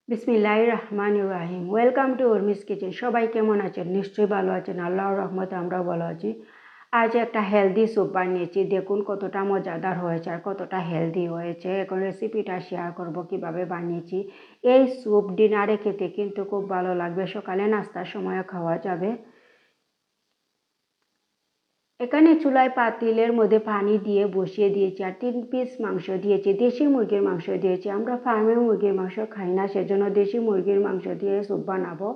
বিসমিল্লাহির রহমানির রহিম। Welcome to Urmi's kitchen. সবাই কেমন আছেন? নিশ্চয়ই ভালো আছেন। আল্লাহর রহমতে আমরাও ভালো আছি। আজ একটা হেলদি স্যুপ বানিয়েছি। দেখুন কতটা মজাদার হয়েছে আর কতটা হেলদি হয়েছে। এখন রেসিপিটা শেয়ার করব কিভাবে বানিয়েছি। এই স্যুপ ডিনারে খেতে কিন্তু খুব ভালো লাগবে, সকালে নাস্তার সময়ও খাওয়া যাবে। এখানে চুলায় পাতিলের মধ্যে পানি দিয়ে বসিয়ে দিয়েছি আর 3 পিস মাংস দিয়েছি। দেশি মুরগির মাংস দিয়েছি। আমরা ফার্মের মুরগির মাংস খাই না, সেজন্য দেশি মুরগির মাংস দিয়ে স্যুপ বানাবো।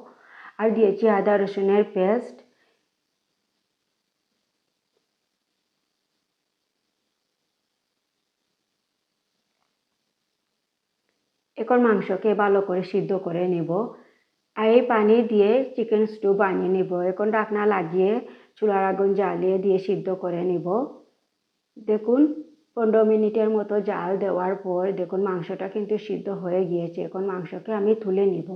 আর দিয়েছি আদা রসুনের পেস্ট। এখন মাংসকে ভালো করে সিদ্ধ করে নেব। আর এই পানি দিয়ে চিকেন স্টু বানিয়ে নেব। এখন ঢাকনা লাগিয়ে চুলার আগুন জ্বালিয়ে দিয়ে সিদ্ধ করে নেব। দেখুন 15 মিনিটের মতো জাল দেওয়ার পর দেখুন মাংসটা কিন্তু সিদ্ধ হয়ে গিয়েছে। এখন মাংসকে আমি তুলে নিব।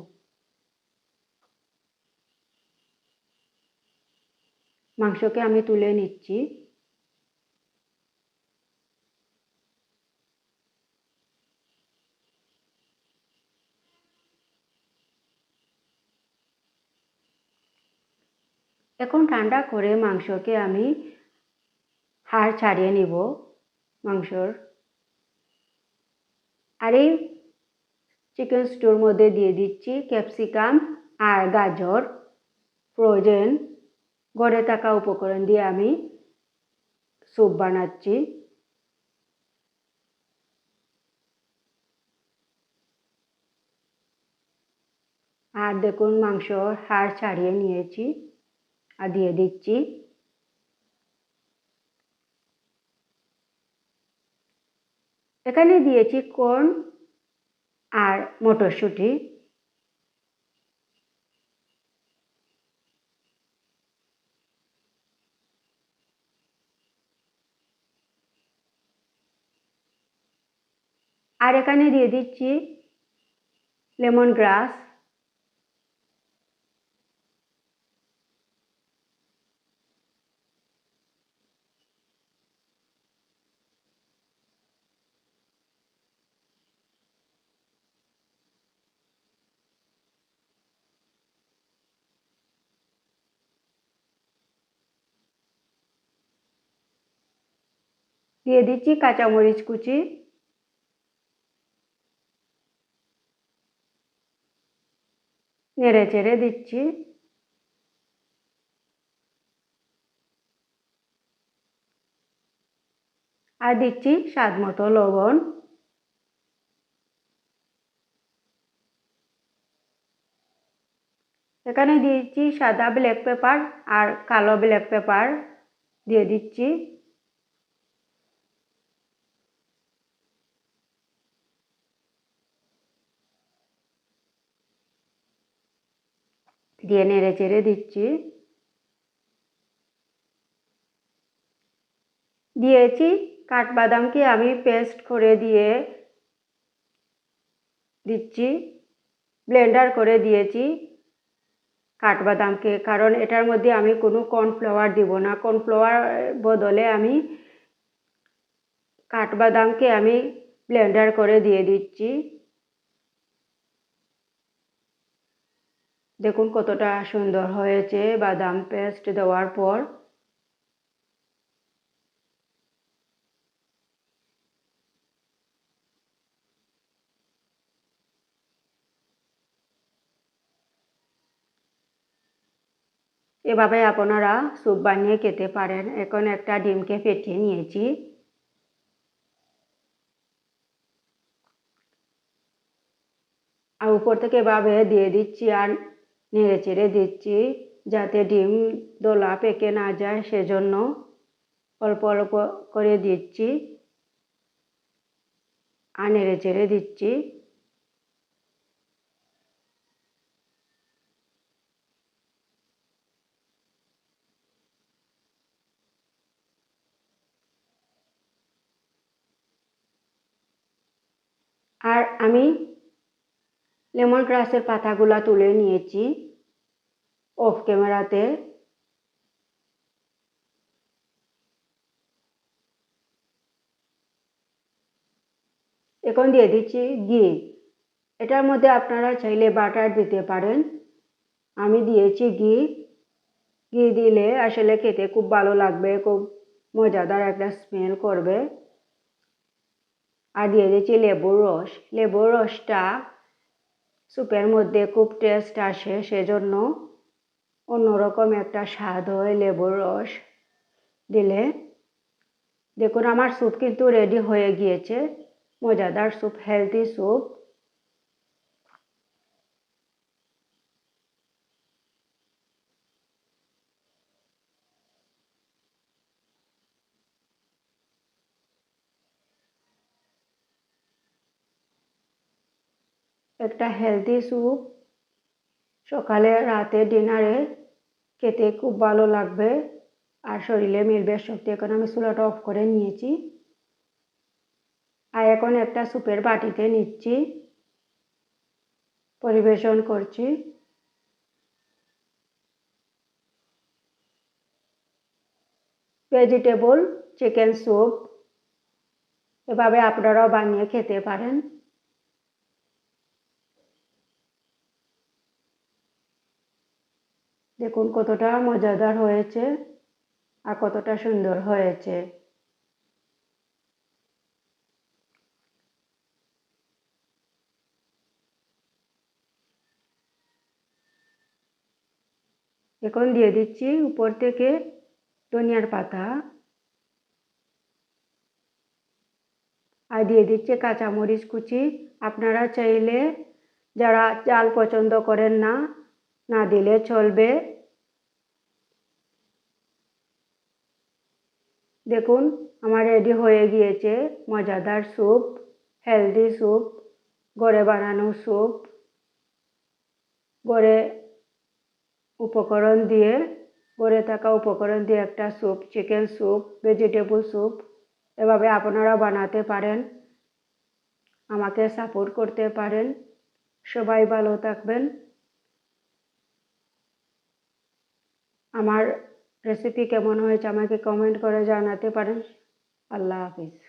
মাংসকে আমি তুলে নিচ্ছি। এখন ঠান্ডা করে মাংসকে আমি হাড় ছাড়িয়ে নিব মাংসর। আর এই চিকেন স্টুর মধ্যে দিয়ে দিচ্ছি ক্যাপসিকাম আর গাজর। ফ্রোজেন ঘরে থাকা উপকরণ দিয়ে আমি স্যুপ বানাচ্ছি। আর দেখুন মাংস হাড় ছাড়িয়ে নিয়েছি আর দিয়ে দিচ্ছি। এখানে দিয়েছি কর্ন আর মটরশুঁটি। আর এখানে দিয়ে দিচ্ছি লেমন গ্রাস। দিয়ে দিচ্ছি কাঁচামরিচ কুচি। নেড়ে চেড়ে দিচ্ছি। আর দিচ্ছি স্বাদ মতো লবণ। এখানে দিয়েছি সাদা ব্ল্যাক পেপার আর কালো ব্ল্যাক পেপার দিয়ে দিচ্ছি। দিয়ে নেড়ে চেড়ে দিচ্ছি। দিয়েছি কাঠবাদামকে আমি পেস্ট করে দিয়ে দিচ্ছি। ব্লেন্ডার করে দিয়েছি কাঠবাদামকে, কারণ এটার মধ্যে আমি কোনো কর্নফ্লাওয়ার দিব না। কর্নফ্লাওয়ার বদলে আমি কাঠবাদামকে আমি ব্লেন্ডার করে দিয়ে দিচ্ছি। দেখুন কতটা সুন্দর হয়েছে বাদাম পেস্ট দেওয়ার পর। এভাবে আপনারা স্যুপ বানিয়ে খেতে পারেন। এখন একটা ডিমকে ফেটিয়ে নিয়েছি। আর উপর থেকে এভাবে দিয়ে দিচ্ছি আর নেড়ে চেড়ে দিচ্ছি যাতে ডিম দোলা পেকে না যায়, সেজন্য অল্প অল্প করে দিচ্ছি আর নেড়ে চেড়ে দিচ্ছি। আর আমি লেমন গ্রাসের পাতাগুলা তুলে নিয়েছি অফ ক্যামেরাতে। এখন দিয়ে দিচ্ছি ঘি। এটার মধ্যে আপনারা চাইলে বাটার দিতে পারেন। আমি দিয়েছি ঘি। ঘি দিলে আসলে খেতে খুব ভালো লাগবে, খুব মজাদার একটা স্মেল করবে। আর দিয়ে দিয়েছি লেবুর রস। লেবুর রসটা স্যুপের মধ্যে খুব টেস্ট আসে, সেজন্য অন্যরকম একটা স্বাদ হয় লেবুর রস দিলে। দেখুন আমার স্যুপ কিন্তু রেডি হয়ে গিয়েছে। মজাদার স্যুপ, হেলদি স্যুপ। একটা হেলদি স্যুপ সকালে, রাতে, ডিনারে খেতে খুব ভালো লাগবে আর শরীরে মিলবে শক্তি। এখন আমি চুলাটা অফ করে নিয়েছি আর এখন একটা স্যুপের বাটিতে নিচ্ছি, পরিবেশন করছি। ভেজিটেবল চিকেন স্যুপ এভাবে আপনারাও বানিয়ে খেতে পারেন। দেখুন কতটা মজাদার হয়েছে আর কতটা সুন্দর হয়েছে। এখন দিয়ে দিচ্ছি উপর থেকে ধনিয়ার পাতা আর দিয়ে দিচ্ছি কাঁচামরিচ কুচি। আপনারা চাইলে যারা ঝাল পছন্দ করেন না, না দিলে চলবে। দেখুন আমার রেডি হয়ে গিয়েছে মজাদার স্যুপ, হেলদি স্যুপ, ঘরে বানানো স্যুপ। ঘরে উপকরণ দিয়ে, ঘরে থাকা উপকরণ দিয়ে একটা soup, chicken soup, vegetable soup এভাবে আপনারা বানাতে পারেন, আমাকে সাপোর্ট করতে পারেন। সবাই ভালো থাকবেন। আমার রেসিপি কেমন হয়েছে আমাকে কমেন্ট করে জানাতে পারেন। আল্লাহ হাফিজ।